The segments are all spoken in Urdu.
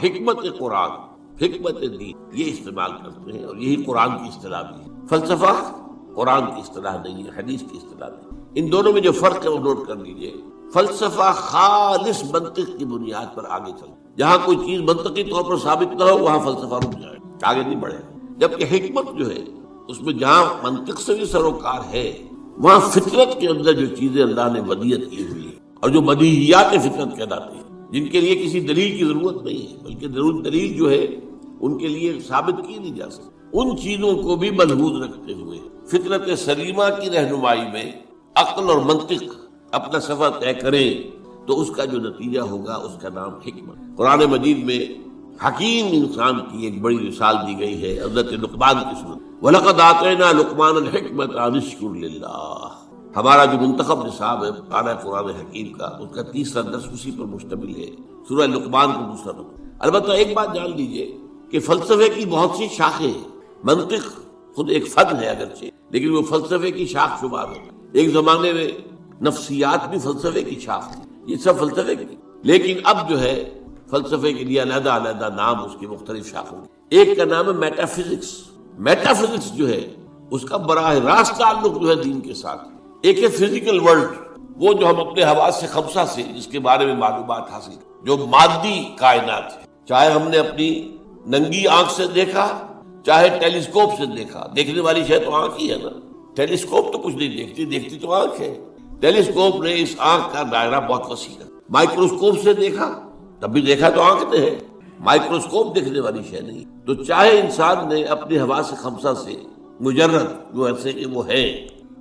حکمت قرآن، حکمت دین یہ استعمال کرتے ہیں، اور یہی قرآن کی اصطلاح بھی ہے۔ فلسفہ قرآن کی اصطلاح نہیں ہے، حدیث کی اصطلاح نہیں۔ ان دونوں میں جو فرق ہے وہ نوٹ کر لیجئے۔ فلسفہ خالص منطق کی بنیاد پر آگے چلتا، جہاں کوئی چیز منطقی طور پر ثابت نہ ہو وہاں فلسفہ رک جائے، آگے نہیں بڑھے۔ جبکہ حکمت جو ہے اس میں جہاں منطق سے بھی سروکار ہے، وہاں فطرت کے اندر جو چیزیں اللہ نے ودیت کی ہوئی ہے، اور جو بدیہیات فطرت کہلاتی ہیں، جن کے لیے کسی دلیل کی ضرورت نہیں ہے، بلکہ دلیل جو ہے ان کے لیے ثابت کی نہیں جا سکتی، ان چیزوں کو بھی ملحوظ رکھتے ہوئے فطرت سلیمہ کی رہنمائی میں عقل اور منطق اپنا سفر طے کریں تو اس کا جو نتیجہ ہوگا اس کا نام حکمت۔ قرآن مجید میں حکیم انسان کی ایک بڑی مثال دی گئی ہے حضرت لقمان کی صورت۔ وَلَقَدْ آتَيْنَا لُقْمَانَ الْحِكْمَةَ أَنِ اشْكُرْ لِلَّهِ۔ ہمارا جو منتخب نصاب ہے اعلیٰ قرآن حکیم کا، اس کا تیسرا درس اسی پر مشتمل ہے، سورہ لقمان کا دوسرا رکن۔ البتہ ایک بات جان لیجئے کہ فلسفے کی بہت سی شاخیں ہیں۔ منطق خود ایک فن ہے اگرچہ، لیکن وہ فلسفے کی شاخ شمار ہوتا ہے۔ ایک زمانے میں نفسیات بھی فلسفے کی شاخ تھی، یہ سب فلسفے کی، لیکن اب جو ہے فلسفے کے لیے علیحدہ علیحدہ نام اس کی مختلف شاخوں کی۔ ایک کا نام ہے میٹا فزکس۔ میٹا فزکس جو ہے اس کا براہ راست تعلق جو ہے دین کے ساتھ۔ ایک ہے فزیکل ورلڈ، وہ جو ہم اپنے حواس سے خمسہ سے جس کے بارے میں معلومات حاصل، جو مادی کائنات ہے، چاہے ہم نے اپنی ننگی آنکھ سے دیکھا، چاہے ٹیلیسکوپ سے دیکھا۔ دیکھنے والی شے تو آنکھ ہی ہے نا، ٹیلیسکوپ تو کچھ نہیں دیکھتی، دیکھتی تو آنکھ ہے۔ ٹیلیسکوپ نے اس آنکھ کا دائرہ بہت وسیع کر، مائکروسکوپ سے دیکھا تب بھی دیکھا تو آنکھ نے ہے، مائکروسکوپ دیکھنے والی شے نہیں۔ تو چاہے انسان نے اپنے حواس خمسہ سے مجرد جو ایسے کہ وہ ہے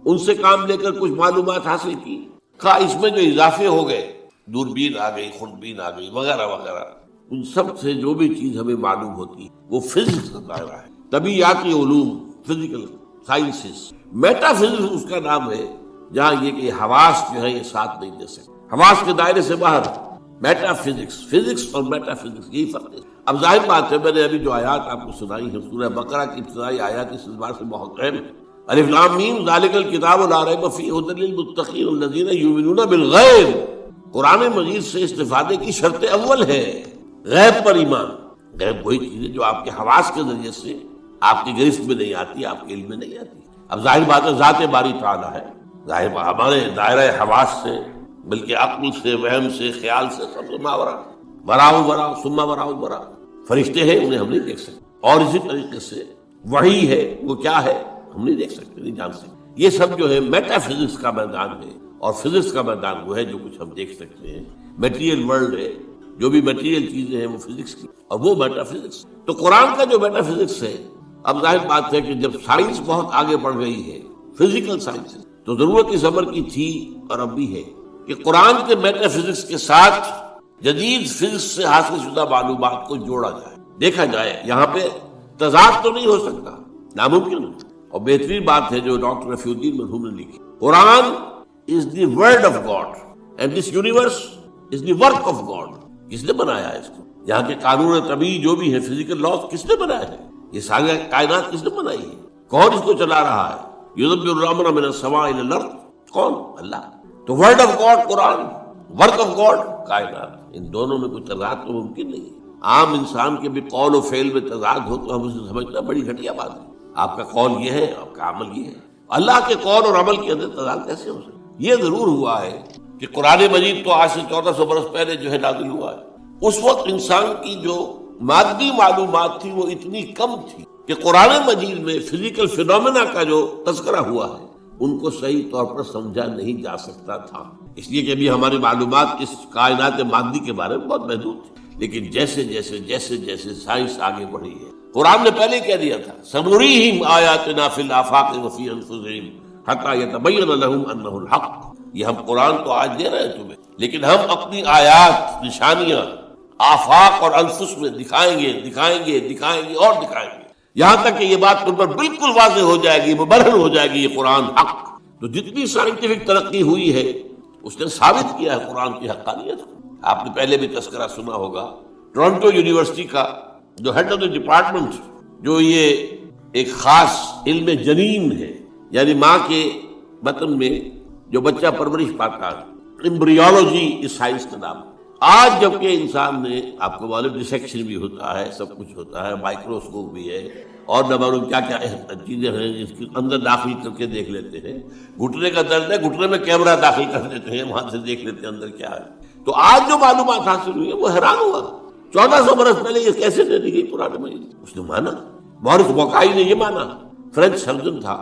ان سے کام لے کر کچھ معلومات حاصل کی، خواہ اس میں جو اضافے ہو گئے، دوربین آ گئی، خوردبین آ گئی، وغیرہ وغیرہ، ان سب سے جو بھی چیز ہمیں معلوم ہوتی ہے وہ فزکس کا دائرہ ہے، طبیعیاتی علوم، فزیکل سائنسز۔ میٹا فزکس اس کا نام ہے جہاں یہ کہ حواس جو ہے یہ ساتھ نہیں دے سکتے، حواس کے دائرے سے باہر۔ میٹا فزکس، فزکس اور میٹا فزکس یہی فرق ہے۔ اب ظاہر بات ہے، میں نے ابھی جو آیات آپ کو سنائی ہیں سورہ بقرہ کی ابتدائی آیات اس اعتبار سے بہت اہم ہے۔ الف لام میم ذالک الکتاب لا ریب فیہ ھدی للمتقین الذین یؤمنون بالغیب۔ قرآن مجید سے استفادے کی شرط اول ہے غیب پر ایمان۔ غیب وہی چیز ہے جو آپ کے حواس کے ذریعے سے آپ کی گرفت میں نہیں آتی، آپ کے علم میں نہیں آتی۔ اب ظاہر بات ہے ذات باری تعالیٰ ہے، ظاہر ہمارے دائرہ حواس سے، بلکہ عقل سے، وہم سے، خیال سے، سب سے ماورا، وراء وراء ثم وراء وراء۔ فرشتے ہیں انہیں ہم نہیں دیکھ سکتے، اور اسی طریقے سے وحی ہے، وہ کیا ہے ہم نہیں دیکھ سکتے، نہیں جان سکتے۔ یہ سب جو ہے میٹا فزکس کا میدان ہے، اور فزکس کا میدان وہ ہے جو کچھ ہم دیکھ سکتے ہیں۔ میٹیریل ورلڈ ہے، جو بھی میٹیریل چیزیں ہیں وہ فزکس کی، اور وہ میٹا فزکس۔ تو قرآن کا جو میٹا فزکس ہے، اب ظاہر بات ہے کہ جب سائنس بہت آگے بڑھ گئی ہے، فزیکل سائنس، تو ضرورت اس امر کی تھی اور اب بھی ہے کہ قرآن کے میٹا فزکس کے ساتھ جدید فزکس سے حاصل شدہ معلومات کو جوڑا جائے، دیکھا جائے۔ یہاں پہ تضاد تو نہیں ہو سکتا، ناممکن ہے۔ اور بہترین بات ہے جو ڈاکٹر رفیع الدین مرحوم نے لکھی، Quran is the word of God and this universe is the work of God. کس نے بنایا ہے اس کو؟ یہاں کے قانون طبیعی جو بھی ہے، فزیکل لاز، کس نے بنایا ہے؟ یہ ساری کائنات کس نے بنائی ہے؟ کون اس کو چلا رہا ہے؟ یدبر الامر من السماء الى الارض، کون؟ اللہ۔ تو word of God Quran, work of God کائنات، ان دونوں میں کوئی تضاد تو ممکن نہیں ہے۔ عام انسان کے بھی قول و فعل میں تضاد ہو تو ہم اسے سمجھنا بڑی گھٹیا بات ہے۔ آپ کا قول یہ ہے، آپ کا عمل یہ ہے، اللہ کے قول اور عمل کے اندر تضاد کیسے ہو سکتا؟ یہ ضرور ہوا ہے کہ قرآن مجید تو آج سے 1400 برس پہلے جو ہے نازل ہوا ہے، اس وقت انسان کی جو مادی معلومات تھی وہ اتنی کم تھی کہ قرآن مجید میں فزیکل فینومینا کا جو تذکرہ ہوا ہے ان کو صحیح طور پر سمجھا نہیں جا سکتا تھا، اس لیے کہ ابھی ہماری معلومات اس کائنات مادی کے بارے میں بہت محدود تھی۔ لیکن جیسے جیسے سائنس آگے بڑھی ہے، قرآن نے پہلے کہہ دیا تھا سنریہم آیاتنا فی الآفاق وفی انفسہم حتی یتبین لہم انہ الحق۔ یہ ہم قرآن تو آج دے رہے ہیں تمہیں، لیکن ہم اپنی آیات، نشانیاں آفاق اور انفس میں دکھائیں گے اور دکھائیں گے، یہاں تک کہ یہ بات تم پر بالکل واضح ہو جائے گی، مبرہن ہو جائے گی، یہ قرآن حق۔ تو جتنی سائنٹیفک ترقی ہوئی ہے اس نے ثابت کیا ہے قرآن کی حقانیت کو۔ آپ نے پہلے بھی تذکرہ سنا ہوگا، ٹورنٹو یونیورسٹی کا جو ہیڈ آف دی ڈپارٹمنٹ، جو یہ ایک خاص علم جنین ہے، یعنی ماں کے بطن میں جو بچہ پرورش پاتا ہے، ایمبریولوجی اس سائنس کا نام، آج جبکہ انسان نے، آپ کو معلوم ڈسیکشن بھی ہوتا ہے، سب کچھ ہوتا ہے، مائکروسکوپ بھی ہے اور نہ معلوم کیا کیا چیزیں ہیں جس کے اندر داخل کر کے دیکھ لیتے ہیں. گھٹنے کا درد ہے، گھٹنے میں کیمرہ داخل کر دیتے ہیں، وہاں سے دیکھ لیتے ہیں اندر کیا ہے. تو آج جو معلومات حاصل ہوئی ہے وہ حیران ہوا. 1400 برس پہلے یہ کیسے دے دی گئی قرآن میں؟ اس نے مانا. مورس بوکائی نے یہ مانا، فرینچ سرجن تھا،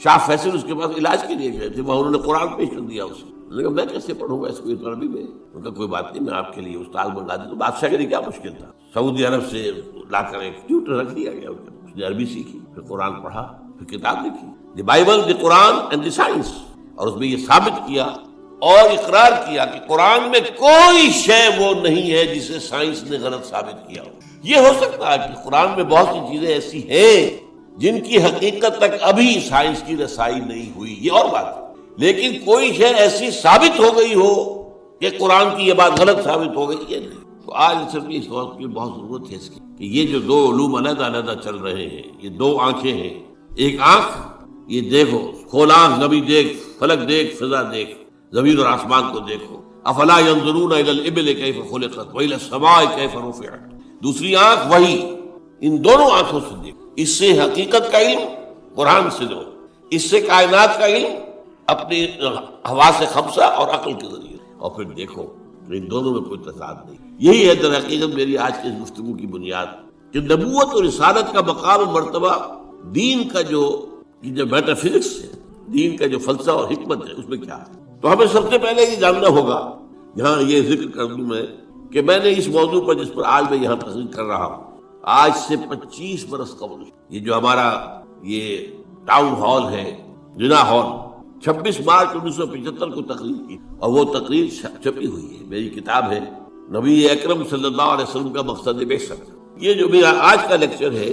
شاہ فیصل اس کے پاس علاج کے لیے گئے تھے، وہاں انہوں نے قرآن پیش کر دیا اسے. نے کہا میں کیسے پڑھوں گا اس کو عربی میں؟ ان کا کوئی بات نہیں، میں آپ کے لیے استاد منگا دوں. تو بادشاہ کے لیے کیا مشکل تھا، سعودی عرب سے لا کر ایک ٹیوٹر رکھ دیا گیا. اس نے عربی سیکھی، پھر قرآن پڑھا، پھر کتاب لکھی، the Bible, the Quran and the science. اور اس میں یہ ثابت کیا اور اقرار کیا کہ قرآن میں کوئی شے وہ نہیں ہے جسے سائنس نے غلط ثابت کیا ہو. یہ ہو سکتا ہے کہ قرآن میں بہت سی چیزیں ایسی ہیں جن کی حقیقت تک ابھی سائنس کی رسائی نہیں ہوئی، یہ اور بات ہے، لیکن کوئی شے ایسی ثابت ہو گئی ہو کہ قرآن کی یہ بات غلط ثابت ہو گئی، یہ نہیں. تو آج صرف اس وقت کی بہت ضرورت ہے اس کی کہ یہ جو دو علوم علیحدہ علیحدہ چل رہے ہیں، یہ دو آنکھیں ہیں. ایک آنکھ یہ دیکھو، کھول آنکھ، زمین دیکھ، فلک دیکھ، فضا دیکھ، زمین اور آسمان کو دیکھو. افلا ينظرون الى الابل كيف خلقت والى السماء كيف رفعت. دوسری آنکھ وہی. ان دونوں آنکھوں سے دیکھو. اس سے حقیقت کا علم قرآن سے دو، اس سے کائنات کا علم اپنی حواس خمسہ اور عقل کے ذریعے، اور پھر دیکھو ان دونوں میں کوئی تضاد نہیں. یہی ہے در حقیقت میری آج کی گفتگو کی بنیاد کہ نبوت اور رسالت کا مقام و مرتبہ دین کا جو میٹا فزکس ہے، دین کا جو فلسفہ اور حکمت ہے، اس میں کیا ہے. تو ہمیں سب سے پہلے یہ جاننا ہوگا. یہاں یہ ذکر کر دوں میں کہ میں نے اس موضوع پر جس پر آج میں یہاں تقریر کر رہا ہوں، آج سے 25 برس قبل یہ جو ہمارا یہ ٹاؤن ہال ہے، جنا ہال، 26 مارچ 1975 کو تقریر کی، اور وہ تقریر چھپی ہوئی ہے. میری کتاب ہے نبی اکرم صلی اللہ علیہ وسلم کا مقصد بعثت. یہ جو میرا آج کا لیکچر ہے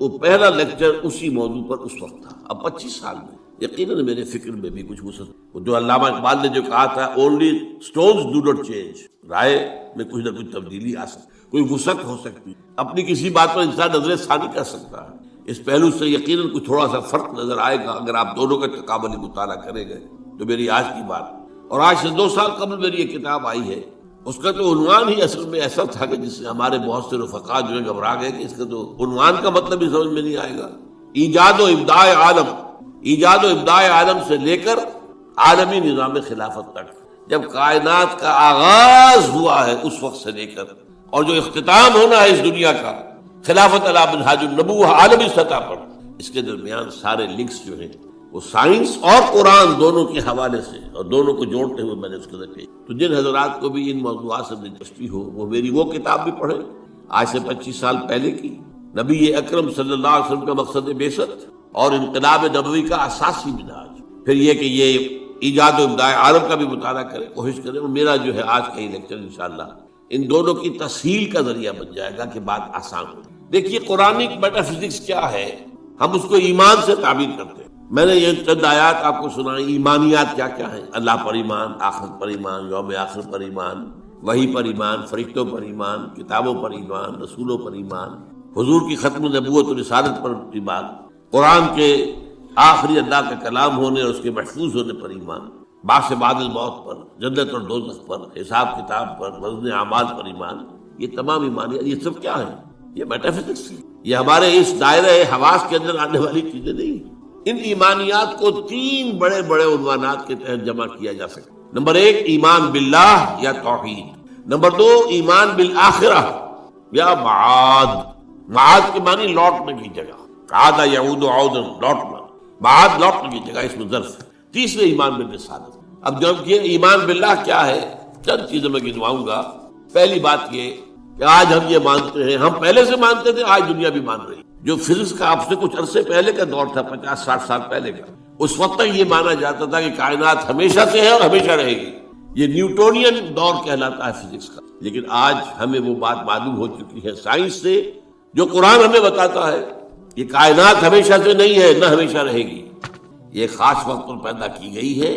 وہ پہلا لیکچر اسی موضوع پر اس وقت تھا. اب 25 سال میں یقیناً میرے فکر میں بھی کچھ وسعت، جو علامہ اقبال نے جو کہا تھا only stones do not change, رائے میں کچھ نہ کچھ تبدیلی آ سکتی، کوئی وسعت ہو سکتی، اپنی کسی بات پر انسان نظر ثانی کر سکتا ہے. اس پہلو سے یقیناً کچھ تھوڑا سا فرق نظر آئے گا اگر آپ دونوں کا تقابلی مطالعہ کریں گے. تو میری آج کی بات، اور آج سے 2 سال قبل میری یہ کتاب آئی ہے، اس کا تو عنوان ہی اصل میں ایسا تھا کہ جس سے ہمارے بہت سے رفقا جو ہے گھبرا گئے کہ اس کا تو عنوان کا مطلب ہی سمجھ میں نہیں آئے گا. ایجاد و ابداع عالم، ایجاد و ابداع عالم سے لے کر عالمی نظام خلافت تک، جب کائنات کا آغاز ہوا ہے اس وقت سے لے کر اور جو اختتام ہونا ہے اس دنیا کا خلافت علی منہاج النبوہ عالمی سطح پر، اس کے درمیان سارے لنکس جو ہیں وہ سائنس اور قرآن دونوں کے حوالے سے اور دونوں کو جوڑتے ہوئے میں نے اس کو رکھے. تو جن حضرات کو بھی ان موضوعات سے دلچسپی ہو وہ میری وہ کتاب بھی پڑھیں آج سے 25 سال پہلے کی، نبی اکرم صلی اللہ علیہ وسلم کا مقصد بعثت اور انقلاب نبوی کا اساسی منہاج. پھر یہ کہ یہ ایجاد و ابداع عالم کا بھی مطالعہ کریں، کوشش کریں. میرا جو ہے آج کا یہ لیکچر انشاءاللہ ان دونوں کی تسہیل کا ذریعہ بن جائے گا کہ بات آسان ہو. دیکھیے قرآنک میٹا فزکس کیا ہے، ہم اس کو ایمان سے تعبیر کرتے ہیں. میں نے یہ چند آیات آپ کو سنائی. ایمانیات کیا کیا ہیں؟ اللہ پر ایمان، آخرت پر ایمان، یوم آخر پر ایمان، وحی پر ایمان، فرشتوں پر ایمان، کتابوں پر ایمان، رسولوں پر ایمان، حضور کی ختم نبوت اور رسالت پر ایمان، قرآن کے آخری اللہ کا کلام ہونے اور اس کے محفوظ ہونے پر ایمان، بعث بعد الموت پر، جنت اور دوزخ پر، حساب کتاب پر، وزن اعمال پر ایمان. یہ تمام ایمانیات، یہ سب کیا ہے؟ یہ میٹا فزکس ہے. یہ ہمارے اس دائرہ حواس کے اندر آنے والی چیزیں نہیں. ان ایمانیات کو 3 بڑے بڑے عنوانات کے تحت جمع کیا جا سکتا. نمبر 1 ایمان باللہ یا توحید. نمبر 2 ایمان بالآخرہ یا معاد. معاد کے معنی لوٹنے کی جگہ، عاد یعود عودا، لوٹنا، معاد لوٹنے کی جگہ، اس میں ظرف. تیسرے ایمان بالرسالت. اب جب یہ ایمان باللہ کیا ہے، چند چیزیں میں گنواؤں گا. پہلی بات یہ کہ آج ہم یہ مانتے ہیں، ہم پہلے سے مانتے تھے، آج دنیا بھی مان رہی. جو فزکس کا آپ سے کچھ عرصے پہلے کا دور تھا، 50-60 سال پہلے کا، اس وقت تک یہ مانا جاتا تھا کہ کائنات ہمیشہ سے ہے اور ہمیشہ رہے گی. یہ نیوٹونین دور کہلاتا ہے فزکس کا. لیکن آج ہمیں وہ بات معلوم ہو چکی ہے سائنس سے، جو قرآن ہمیں بتاتا ہے یہ کائنات ہمیشہ سے نہیں ہے، نہ ہمیشہ رہے گی. یہ خاص وقت پر پیدا کی گئی ہے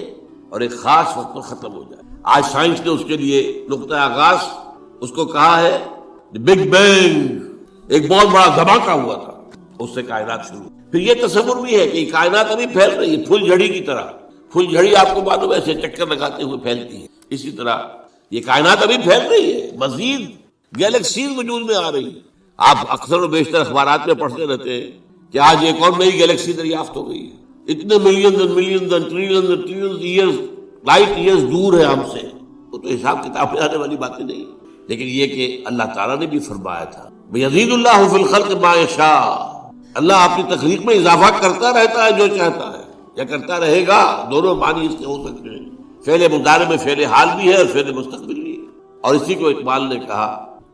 اور ایک خاص وقت پر ختم ہو جائے. آج سائنس نے اس کے لیے نقطہ آغاز اس کو کہا ہے بگ بینگ. ایک بہت بڑا دھماکہ ہوا تھا، اس سے کائنات شروع. پھر یہ تصور بھی ہے کہ یہ کائنات ابھی پھیل رہی ہے پھول جھڑی کی طرح. پھول جھڑی آپ کو معلوم ہے ایسے چکر لگاتے ہوئے پھیلتی ہے، اسی طرح یہ کائنات ابھی پھیل رہی ہے. مزید گیلیکسیز وجود میں آ رہی ہیں. آپ اکثر و بیشتر اخبارات میں پڑھتے رہتے ہیں کہ آج ایک اور نئی گیلیکسی دریافت ہو گئی ہے. اتنے millions and millions and trillions and trillions years light years دور ہے ہم سے. وہ تو حساب کتاب میں آنے والی باتیں نہیں. لیکن یہ کہ اللہ تعالیٰ نے بھی فرمایا تھا یزید اللہ فی الخلق ما یشاء، اللہ اپنی تخلیق میں اضافہ کرتا رہتا ہے جو چاہتا ہے، یا کرتا رہے گا. دونوں معنی اس کے ہو سکتے ہیں. فعل مضارع میں فعل حال بھی ہے اور فعل مستقبل بھی ہے. اور اسی کو اقبال نے کہا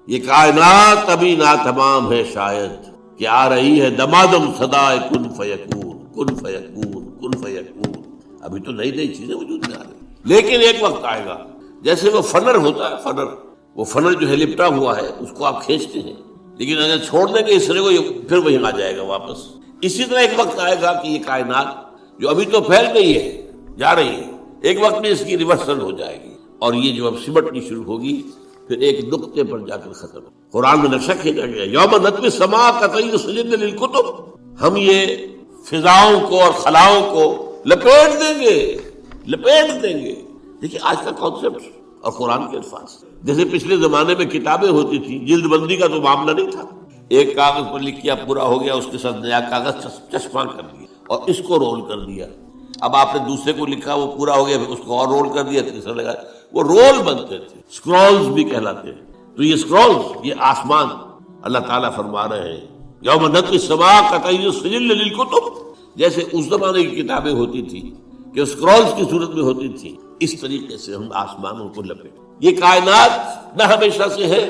یہ کائنات ابھی ناتمام ہے شاید کہ آ رہی ہے دمادم صدائے کن فیکون کن فیکون کن فیکون. ابھی تو نئی نئی چیزیں وجود میں آ رہی ہیں، لیکن ایک وقت آئے گا جیسے وہ فنر ہوتا ہے، فنر وہ فنر جو ہے لپٹا ہوا ہے اس کو آپ کھینچتے ہیں، لیکن اگر چھوڑ دیں گے اس طرح کو پھر وہی آ جائے گا واپس. اسی طرح ایک وقت آئے گا کہ یہ کائنات جو ابھی تو پھیل گئی ہے جا رہی ہے، ایک وقت میں اس کی ریورسل ہو جائے گی اور یہ جو اب سمٹنی شروع ہوگی پھر ایک نقطے پر جا کر ختم. قرآن میں نقشہ کھینچا گیا یوم نطوی السماء کطی سجل للکتب، ہم یہ فضاؤں کو اور خلاؤں کو لپیٹ دیں گے لپیٹ دیں گے. دیکھیے آج کا کانسیپٹ اور قرآن کے الفاظ. جیسے پچھلے زمانے میں کتابیں ہوتی تھی، جلد بندی کا تو معاملہ نہیں تھا. ایک کاغذ پر لکھ کیا پورا ہو گیا، اس کے ساتھ نیا کاغذ چسپاں کر دیا اور اس کو رول کر دیا. اب آپ نے دوسرے کو لکھا وہ پورا ہو گیا، پھر اس کو اور رول کر دیا، تیسرا لگا. وہ رول بنتے تھے، اسکرولز بھی کہلاتے ہیں. تو یہ اسکرولز، یہ آسمان اللہ تعالیٰ فرما رہے ہیں یوم نطوی السماء کطی سجل للکتب. جیسے اس زمانے کی کتابیں ہوتی تھی کہ اسکرولز کی صورت میں ہوتی تھی، اس طریقے سے ہم آسمانوں کو لپیٹ. یہ کائنات نہ ہمیشہ سے ہے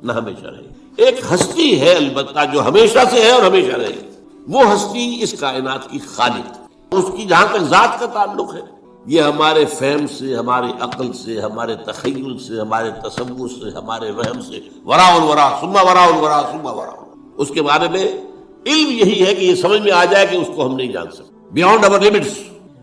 نہ ہمیشہ رہے. ایک ہستی ہے البتہ جو ہمیشہ سے ہے اور ہمیشہ رہے گی. وہ ہستی اس کائنات کی خالق، اس کی جہاں تک ذات کا تعلق ہے یہ ہمارے فہم سے، ہمارے عقل سے، ہمارے تخیل سے، ہمارے تصور سے، ہمارے وہم سے وراء الورا ثم وراء الورا ثم وراء. اس کے بارے میں علم یہی ہے کہ یہ سمجھ میں آ جائے کہ اس کو ہم نہیں جان سکتے، بیانڈ اور لمٹس.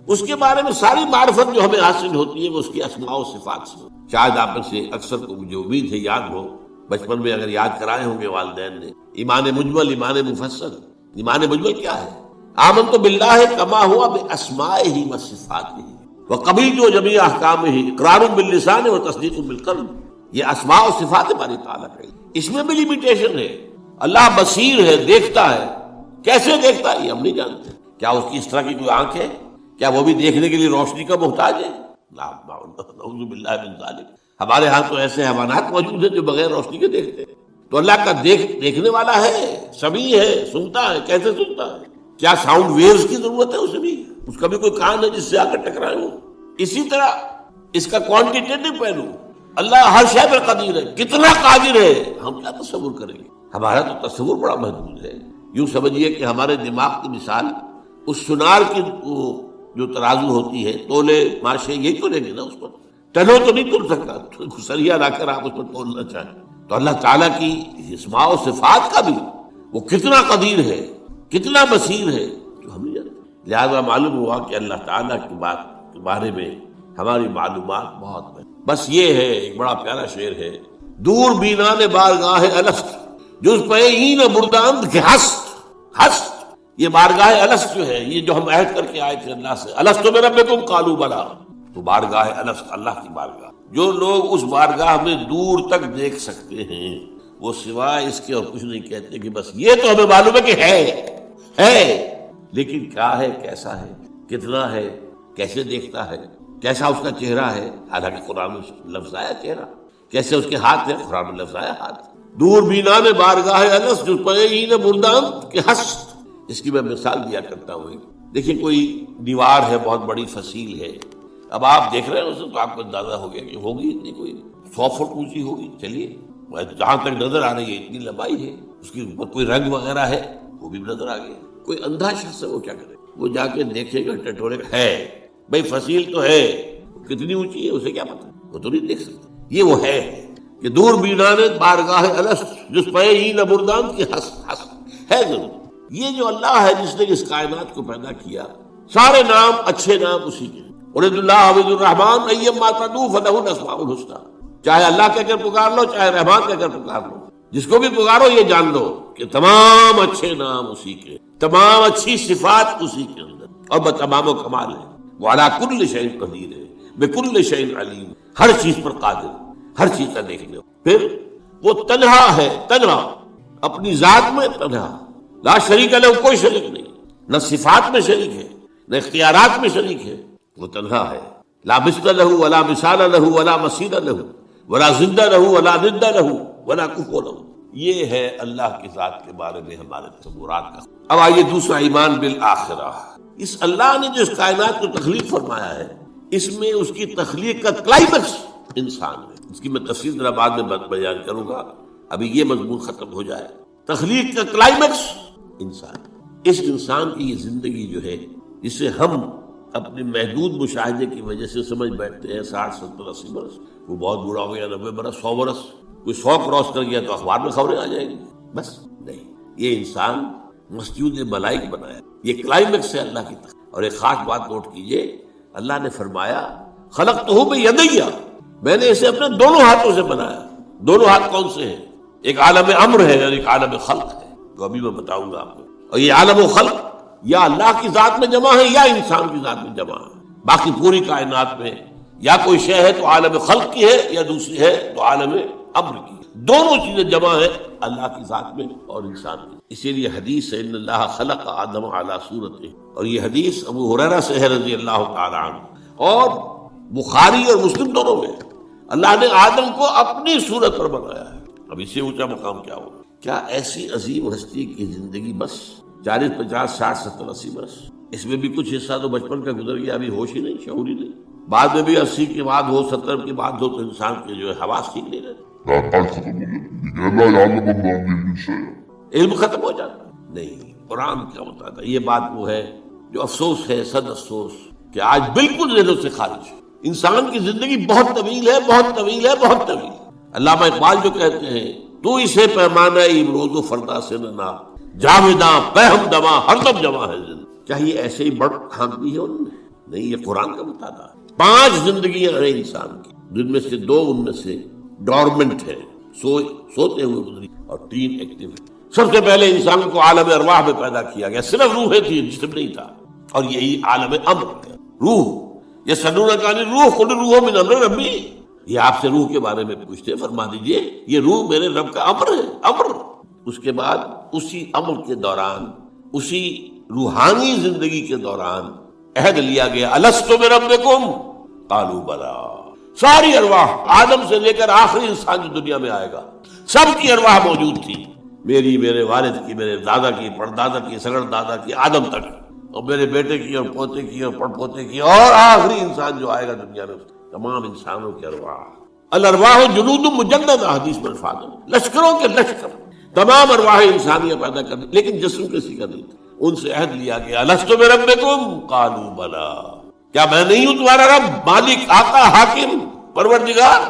اس کے بارے میں ساری معرفت جو ہمیں حاصل ہوتی ہے وہ اس کی اسماء و صفات سے. شاید آپ میں سے اکثر کو مجھے امید ہے یاد ہو، بچپن میں اگر یاد کرائے ہوں گے والدین نے، ایمان مجمل، ایمان مفصل. ایمان مجمل کیا ہے؟ آمنت باللہ کما ہوا باسمائہ و صفاتہ وقبلت جمیع احکامہ اقرار باللسان و تصدیق بالقلب. یہ اسماء و صفات ہماری تعالیٰ ہے. اس میں بھی لمیٹیشن ہے. اللہ بصیر ہے، دیکھتا ہے. کیسے دیکھتا ہے یہ ہم نہیں جانتے. کیا اس کی اس طرح کی کوئی آنکھ ہے؟ کیا وہ بھی دیکھنے کے لیے روشنی کا محتاج ہے؟ نعوذ باللہ من ذالک. ہمارے ہاں تو ایسے حیوانات موجود ہیں جو بغیر روشنی کے دیکھتے ہیں. تو اللہ کا دیکھنے والا ہے، سمیع ہے، سنتا ہے. کیسے سنتا ہے؟ کیا ساؤنڈ ویوز کی ضرورت ہے اسے بھی؟ اس کا بھی کوئی کان ہے جس سے آ کر ٹکرائے ہو؟ اسی طرح اس کا کوانٹیٹیو پہلو، اللہ ہر شے پر قدیر ہے. کتنا قادر ہے ہم کیا تصور کریں گے؟ ہمارا تو تصور بڑا محدود ہے. یوں سمجھیے کہ ہمارے دماغ کی مثال اس سنار کی جو ترازو ہوتی ہے، تولے ماشے یہی تو لیں گے نا، اس پر ٹنوں تو نہیں تول سکتا. سریا لا کر آپ اس پر تولنا چاہیں تو اللہ تعالیٰ کی اسماء و صفات کا بھی وہ کتنا قدیر ہے، کتنا بصیر ہے جو ہم نہیں جانتے. لہذا معلوم ہوا کہ اللہ تعالیٰ کی بات کے بارے میں ہماری معلومات بہت ہے. بس یہ ہے، ایک بڑا پیارا شعر ہے، دور بینان بارگاہ الست جز پہ این برداند کے ہست. ہست یہ بارگاہ الست جو ہے، یہ جو ہم عہد کر کے آئے تھے اللہ سے، الست بربکم قالوا بلی. تو بارگاہ الست اللہ کی بارگاہ، جو لوگ اس بارگاہ میں دور تک دیکھ سکتے ہیں وہ سوائے اس کے اور کچھ نہیں کہتے کہ بس یہ تو ہمیں معلوم ہے کہ ہے، لیکن کیا ہے، کیسا ہے، کتنا ہے، کیسے دیکھتا ہے، کیسا اس کا چہرہ ہے. حالانکہ قرآن میں لفظ آیا چہرہ، کیسے اس کے ہاتھ ہے، قرآن میں لفظ آیا ہاتھ. دور بینان بارگاہ الست جو پئین برداند کے ہست. اس کی میں مثال دیا کرتا ہوں. دیکھیں کوئی دیوار ہے بہت بڑی فصیل ہے، اب آپ دیکھ رہے ہیں اسے تو آپ کو اندازہ ہو گیا کہ ہوگی اتنی کوئی 100 فٹ اونچی ہوگی. چلیے جہاں تک نظر آ رہی ہے اتنی لمبائی ہے، اس کے اوپر کوئی رنگ وغیرہ ہے وہ بھی نظر آ گیا. کوئی اندھا شخص ہے وہ کیا کرے؟ وہ جا کے دیکھے گا، ٹٹورے گا، ہے بھائی فصیل تو ہے، کتنی اونچی ہے اسے کیا پتا، وہ تو نہیں دیکھ سکتا. یہ وہ ہے کہ دور بینان بارگاہ الست جس پہ این برداند کی ہست ہے ضرور. یہ جو اللہ ہے جس نے اس کائنات کو پیدا کیا، سارے نام اچھے نام اسی کے. ارید اللہ عبد الرحمن ایما تدعو فلہ الاسماء الحسنی. چاہے اللہ کہہ کر پکار لو، چاہے رحمان کہہ کر پکار لو، جس کو بھی پکارو یہ جان لو کہ تمام اچھے نام اسی کے، تمام اچھی صفات اسی کے اندر اور بتمام و کمال ہے. وہ علی کل شیء قدیر ہے، بکل شیء علیم. ہر چیز پر قادر، ہر چیز کا دیکھنے ہو. پھر وہ تنہا ہے، تنہا اپنی ذات میں تنہا، لا شریک لہ، کوئی شریک نہیں، نہ صفات میں شریک ہے نہ اختیارات میں شریک ہے، وہ تنہا ہے. لا مثل لہ ولا مثال لہ ولا مثیل لہ ولا ضد لہ ولا ند لہ ولا کفو لہ. یہ ہے اللہ کی ذات کے بارے میں ہمارے تصورات کا. اب آئیے دوسرا، ایمان بالآخرہ. اس اللہ نے جو اس کائنات کو تخلیق فرمایا ہے، اس میں اس کی تخلیق کا کلائمیکس انسان ہے. اس کی میں تفصیل ذرا بعد میں بیان کروں گا، ابھی یہ مضمون ختم ہو جائے. تخلیق کا کلائمیکس انسان. اس انسان کی یہ زندگی جو ہے، جسے ہم اپنے محدود مشاہدے کی وجہ سے سمجھ بیٹھتے ہیں 60 70 80 برس، وہ بہت بوڑھا ہو گیا، 90 برس، 100 برس، کوئی 100 کراس کر گیا تو اخبار میں خبریں آ جائیں گی. بس نہیں، یہ انسان مسجود ملائک بنایا. یہ کلائمیکس ہے اللہ کی تخلیق. اور ایک خاص بات نوٹ کیجئے، اللہ نے فرمایا خلقتہ بیدی، میں نے اسے اپنے دونوں ہاتھوں سے بنایا. دونوں ہاتھ کون سے ہیں؟ ایک عالم امر ہے اور ایک عالم خلق ہے، تو ابھی میں بتاؤں گا آپ کو. اور یہ عالم و خلق یا اللہ کی ذات میں جمع ہے یا انسان کی ذات میں جمع ہے. باقی پوری کائنات میں یا کوئی شے ہے تو عالم خلق کی ہے، یا دوسری ہے تو عالم امر کی. دونوں چیزیں جمع ہیں اللہ کی ذات میں اور انسان میں. اسی لیے حدیث ہے ان اللہ خلق آدم علی صورتہ، اور یہ حدیث ابو ہریرہ سے ہے رضی اللہ تعالی عنہ، اور بخاری اور مسلم دونوں میں. اللہ نے آدم کو اپنی صورت پر بنایا ہے. اب اس سے اونچا مقام کیا ہوگا؟ کیا ایسی عظیم ہستی کی زندگی بس 40 50 60 70 80 برس؟ اس میں بھی کچھ حصہ تو بچپن کا گزر گیا، ابھی ہوش ہی نہیں، شعور ہی نہیں. بعد میں بھی 80 کی بات ہو، 70 کی بات ہو، تو انسان کے جو ہے حواس ٹھیک نہیں رہتے، علم ختم ہو جاتا. نہیں، قرآن کیا بتاتا ہے؟ یہ بات وہ ہے جو افسوس ہے، صد افسوس، کہ آج بالکل ذہنوں سے خارج ہے. انسان کی زندگی بہت طویل ہے، بہت طویل ہے، بہت طویل. علامہ اقبال جو کہتے ہیں، تو اسے پیمانہ امروز و فردا سے نہ جاویداں پہم دما ہر دم جمع ہے زندگی. کیا یہ ایسے ہی بڑھ کھانکتی ہے انہوں نے؟ نہیں، یہ قرآن کا مطالعہ ہے. 5 زندگیاں ہیں انسان کی، جن میں سے 2 ان میں سے ڈورمنٹ ہے، سوتے ہوئے گزری، اور 3 ایکٹیو ہے. سب سے پہلے انسان کو عالم ارواح میں پیدا کیا گیا، صرف روحیں تھی، جسم نہیں تھا، اور یہی عالم امر ہے، روح. یسألونک عن الروح قل الروح من امر ربی. یہ آپ سے روح کے بارے میں پوچھتے، فرما دیجئے یہ روح میرے رب کا امر ہے، امر. اس کے بعد اسی امر کے دوران، اسی روحانی زندگی کے دوران عہد لیا گیا، الست بربکم قالوا بلی. ساری ارواح آدم سے لے کر آخری انسان جو دنیا میں آئے گا، سب کی ارواح موجود تھی. میری، میرے والد کی، میرے دادا کی، پردادا کی، سگڑ دادا کی، آدم تک، اور میرے بیٹے کی اور پوتے کی اور پڑ پوتے کی، اور آخری انسان جو آئے گا دنیا میں، تمام انسانوں کی ارواح. الارواح جنود مجندہ، حدیث میں الفاظ ہے، لشکروں کے لشکر، تمام ارواح انسانیہ پیدا کر دی، لیکن جسم کسی کا نہیں تھا. ان سے عہد لیا گیا، الست بربکم قالوا بلی. کیا میں نہیں ہوں تمہارا رب، مالک، آقا، حاکم، پروردگار؟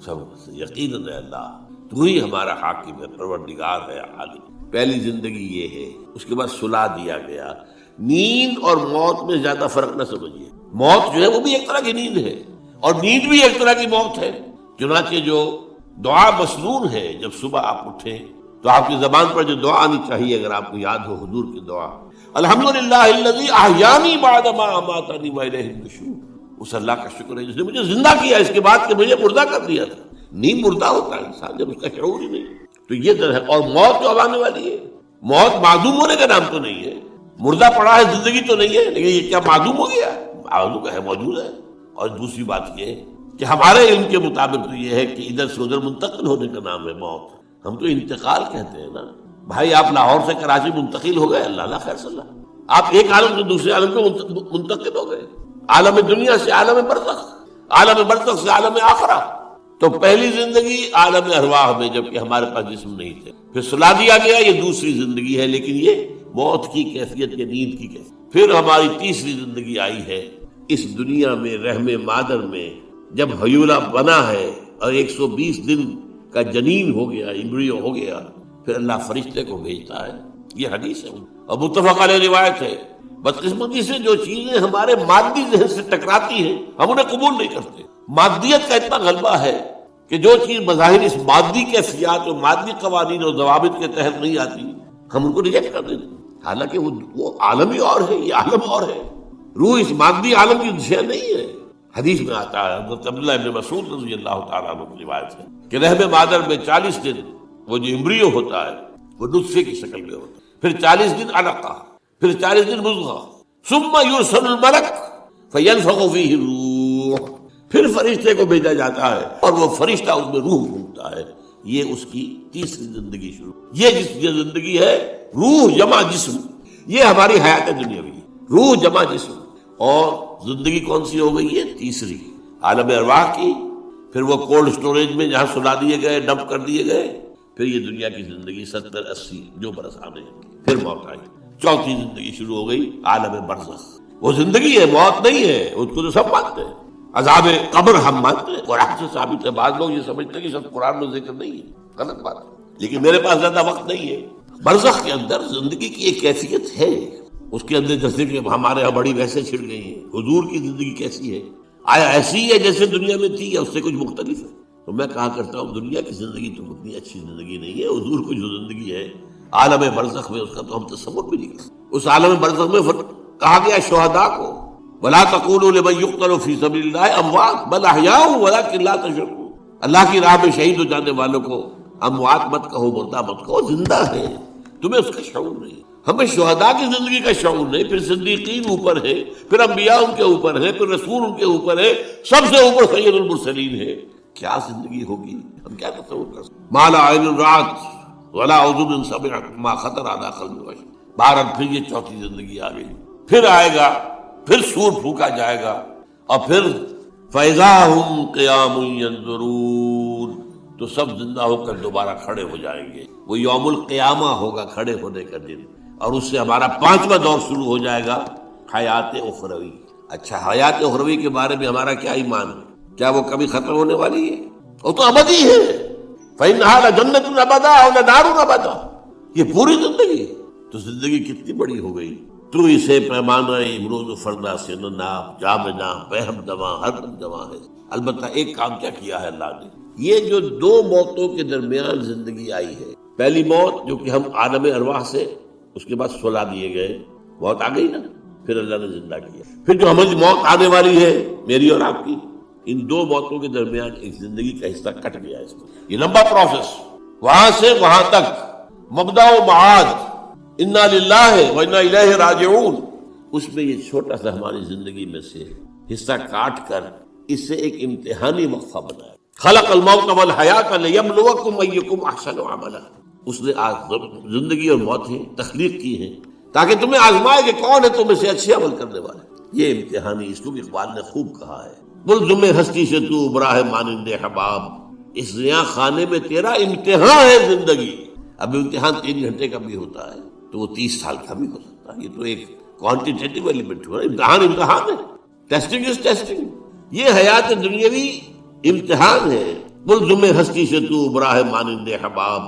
سب یقیناً ہے اللہ، تو ہی ہمارا حاکم ہے، پروردگار ہے، عالم. پہلی زندگی یہ ہے. اس کے بعد سلا دیا گیا. نیند اور موت میں زیادہ فرق نہ سمجھیے. موت جو ہے وہ بھی ایک طرح کی نیند ہے، اور نیند بھی ایک طرح کی موت ہے. چنانچہ جو دعا مسنون ہے، جب صبح آپ اٹھیں تو آپ کی زبان پر جو دعا آنی چاہیے، اگر آپ کو یاد ہو حضور کی دعا، الحمدللہ الذی احیانی بعد ما اماتنی والیہ النشور. اس اللہ کا شکر ہے جس نے مجھے زندہ کیا اس کے بعد کہ مجھے مردہ کر دیا تھا. نیند مردہ ہوتا ہے انسان جب اس کا شعور ہی نہیں. تو یہ در ہے. اور موت جو اب آنے والی ہے، موت معدوم ہونے کا نام تو نہیں ہے. مردہ پڑا ہے، زندگی تو نہیں ہے، لیکن یہ کیا معدوم ہو گیا؟ معدوم ہے، موجود ہے. اور دوسری بات یہ کہ ہمارے علم کے مطابق تو یہ ہے کہ ادھر سے ادھر منتقل ہونے کا نام ہے موت. ہم تو انتقال کہتے ہیں نا. بھائی آپ لاہور سے کراچی منتقل ہو گئے، اللہ خیر صلی اللہ، آپ ایک عالم سے دوسرے عالم میں منتقل ہو گئے. عالم دنیا سے عالم برزخ، عالم برزخ سے عالم آخرہ. تو پہلی زندگی عالم ارواح میں، جبکہ ہمارے پاس جسم نہیں تھے. پھر سلا دیا گیا، یہ دوسری زندگی ہے، لیکن یہ موت کی کیفیت یا نیند کی کیفیت. پھر ہماری تیسری زندگی آئی ہے اس دنیا میں، رحم مادر میں، جب حیولہ بنا ہے اور 120 دن کا جنین ہو گیا، امبریو ہو گیا، پھر اللہ فرشتے کو بھیجتا ہے. یہ حدیث ہے اور متفق علیہ روایت ہے. بدقسمتی سے جو چیزیں ہمارے مادی ذہن سے ٹکراتی ہیں، ہم انہیں قبول نہیں کرتے. مادیت کا اتنا غلبہ ہے کہ جو چیز بظاہر اس مادی کیفیات اور مادی قوانین اور ضوابط کے تحت نہیں آتی، ہم ان کو ریجیکٹ کر دیتے ہیں. حالانکہ وہ عالم ہی اور ہے، یہ عالم اور ہے. روح اس مادی عالم کی شے نہیں ہے. حدیث میں آتا ہے، حضرت عبداللہ ابن مسعود رضی اللہ تعالیٰ عنہ کی روایت ہے کہ رحم مادر میں 40 دن وہ جو امبریو ہوتا ہے وہ نطفے کی شکل میں ہوتا ہے، پھر 40 دن علقہ، پھر 40 دن مضغہ، ثم یرسل الملک فینفخ فیہ الروح، پھر فرشتے کو بھیجا جاتا ہے اور وہ فرشتہ اس میں روح پھونکتا ہے۔ یہ اس کی تیسری زندگی شروع۔ یہ جس کی زندگی ہے روح جمع جسم، یہ ہماری حیات دنیاوی، روح جمع جسم، اور زندگی کون سی ہو گئی ہے؟ تیسری، عالم ارواح کی۔ پھر وہ کولڈ سٹوریج میں جہاں سلا دیے گئے، ڈمپ کر دیے گئے، پھر یہ دنیا کی زندگی 70-80 جو برس آنے، پھر موت آئی، چوتھی زندگی شروع ہو گئی، عالم برزخ۔ وہ زندگی ہے، موت نہیں ہے، اس کو تو سب مانتے ہیں۔ عذاب قبر ہم مانتے ہیں، قرآن سے ثابت ہے۔ بعض لوگ یہ سمجھتے ہیں کہ سب قرآن میں ذکر نہیں ہے، غلط بات ہے، لیکن میرے پاس زیادہ وقت نہیں ہے۔ برزخ کے اندر زندگی کی ایک کیفیت ہے، اس کے اندر جیسے کہ ہمارے یہاں بڑی ویسے چھڑ گئی ہیں، حضور کی زندگی کیسی ہے؟ آیا ایسی ہے جیسے دنیا میں تھی یا اس سے کچھ مختلف ہے؟ تو میں کہا کرتا ہوں دنیا کی زندگی تو اتنی اچھی زندگی نہیں ہے، حضور کو جو زندگی ہے عالم برزخ میں، اس کا تو ہم تصور بھی نہیں کرتے۔ اس عالم برزخ میں کہا گیا شہداء کو وَلَا تَقُولُوا لِمَن يُقْتَلُ فِي سَبِيلِ اللَّهِ أَمْوَاتٌ بَلْ أَحْيَاءٌ وَلَٰكِن لَّا تَشْعُرُونَ۔ اللہ کی راہ میں شہید ہو جانے والوں کو اموات مت کہو، مردہ مت کہو، زندہ ہے، تمہیں اس کا شعور نہیں۔ ہمیں شہداء کی زندگی کا شعور نہیں، پھر صدیقین اوپر ہے، پھر انبیاء ان کے اوپر ہے، پھر رسول ان کے اوپر ہے، سب سے اوپر سید المرسلین ہے۔ کیا زندگی ہوگی، ہم کیا تصور کر سکتے؟ ما لا عین رأت ولا اذن سمعت ما خطر علی قلب بشر۔ بہرحال پھر یہ چوتھی زندگی آ گئی، پھر آئے گا، پھر سور پھونکا جائے گا، اور پھر فَإِذَا هُمْ قِيَامٌ يَنظُرُونَ، تو سب زندہ ہو کر دوبارہ کھڑے ہو جائیں گے۔ وہ یوم القیامہ ہوگا، کھڑے ہونے کا دن، اور اس سے ہمارا 5واں دور شروع ہو جائے گا، حیات اخروی۔ اچھا، حیات اخروی کے بارے میں ہمارا کیا ایمان ہے؟ کیا وہ کبھی ختم ہونے والی ہے؟ وہ تو ابدی ہے۔ فَإِنَّهَا لَجَنَّةٌ أَبَدًا أَوْ لَنَارٌ أَبَدًا، یہ پوری زندگی۔ تو زندگی کتنی بڑی ہو گئی۔ تو اسے پیمانہ امروز و فردا سے نہ ناپ، جام ناپ، بہم دواں، ہر دم دواں ہے۔ البتہ ایک کام کیا کیا ہے اللہ نے، یہ جو 2 موتوں کے درمیان زندگی آئی ہے، پہلی موت جو کہ ہم عالم ارواح سے اس کے بعد سلا دیے گئے، موت آ گئی نا، پھر اللہ نے زندہ کیا، پھر جو ہماری موت آنے والی ہے، میری اور آپ کی، ان 2 موتوں کے درمیان ایک زندگی کا حصہ کٹ گیا۔ اس میں یہ لمبا پروسیس، وہاں سے وہاں تک، مبدا و معاد، انا للہ و انا الیہ راجعون، اس میں یہ چھوٹا سا ہماری زندگی میں سے حصہ کاٹ کر اس سے ایک امتحانی وقفہ بنایا۔ خلق الموت والحیات لیبلوکم ایکم احسن عملا، اس نے زندگی اور موت ہیں تخلیق کی ہیں تاکہ تمہیں آزمائے کہ کون ہے تم میں سے اچھے عمل کرنے والے۔ یہ امتحانی، اس کو بھی اقبال نے خوب کہا ہے، ملزم ہستی سے تو براہ مانند حباب، اس زیاں خانے میں تیرا امتحان ہے زندگی۔ اب امتحان 3 گھنٹے کا بھی ہوتا ہے تو وہ 30 سال کا بھی ہو سکتا ہے، یہ تو ایک کوانٹیٹیو ایلیمنٹ ہوا، امتحان ہے، ٹیسٹنگ از ٹیسٹنگ۔ یہ حیات دنیاوی امتحان ہے، ملزم ہستی سے تو براہ مانند حباب،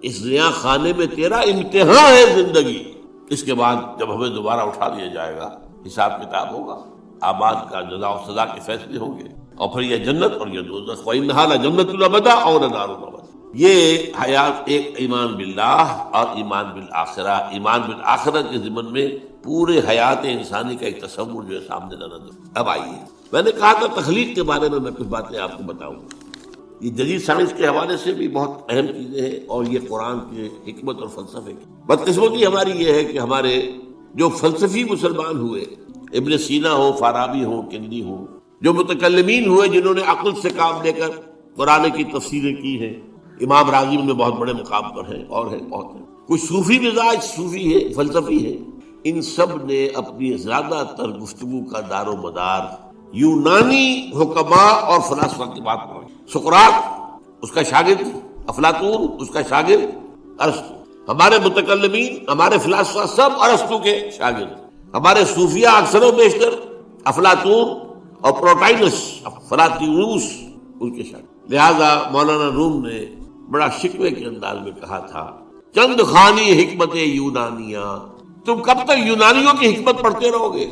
اس زیاں خانے میں تیرا امتحان ہے زندگی۔ اس کے بعد جب ہمیں دوبارہ اٹھا لیا جائے گا، حساب کتاب ہوگا، اعمال کا جزا و سزا کے فیصلے ہوں گے، اور پھر یہ جنت اور یہ دوزخ، وَإِنَّهَا لَجَنَّةٌ أَبَدًا أَوْ لَنَارٌ أَبَدًا۔ یہ حیات ایک ایمان باللہ اور ایمان بالآخرہ، ایمان بالآخرت کے ضمن میں پورے حیات انسانی کا ایک تصور جو ہے سامنے لانا دو۔ اب آئیے، میں نے کہا تھا تخلیق کے بارے میں کچھ باتیں آپ کو بتاؤں گا، یہ جدید سائنس کے حوالے سے بھی بہت اہم چیزیں ہیں، اور یہ قرآن کی حکمت اور فلسفے کی بدقسمتی ہماری یہ ہے کہ ہمارے جو فلسفی مسلمان ہوئے، ابن سینا ہو، فارابی ہو، کندی ہو، جو متکلمین ہوئے جنہوں نے عقل سے کام لے کر قرآن کی تفسیریں کی ہیں، امام راضی میں بہت بڑے مقام پر ہیں، اور ہیں بہت ہیں، کچھ صوفی مزاج صوفی ہے، فلسفی ہے، ان سب نے اپنی زیادہ تر گفتگو کا دار و مدار یونانی حکماء اور فلاسفہ کی بات پر۔ سقراط اس کا شاگرد، افلاطون اس کا شاگرد، ارسطو۔ ہمارے متکلمین، ہمارے فلاسفہ سب ارسطو کے شاگرد، ہمارے صوفیہ اکثر و بیشتر افلاطون اور پروٹائنس، فلاطینوس ان کے شاگرد۔ لہذا مولانا روم نے بڑا شکوے کے انداز میں کہا تھا، چند خانی حکمت یونانیہ، تم کب تک یونانیوں کی حکمت پڑھتے رہو گے،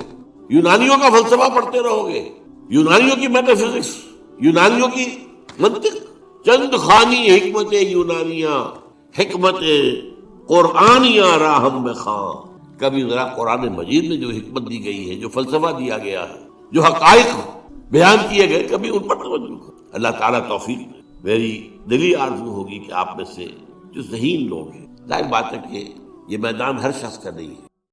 یونانیوں کا فلسفہ پڑھتے رہو گے، یونانیوں کی میٹا فزکس، یونانیوں کی منطق؟ چند خانی حکمت یونانیہ، حکمت قرآنیہ راہم میں خاں۔ کبھی ذرا قرآن مجید میں جو حکمت دی گئی ہے، جو فلسفہ دیا گیا ہے، جو حقائق بیان کیے گئے، کبھی ان پر توجہ کرو۔ اللہ تعالیٰ توفیق دے۔ میری دلی آرزو ہوگی کہ آپ میں سے جو ذہین لوگ ہیں، ظاہر بات ہے کہ یہ میدان ہر شخص کا نہیں ہے،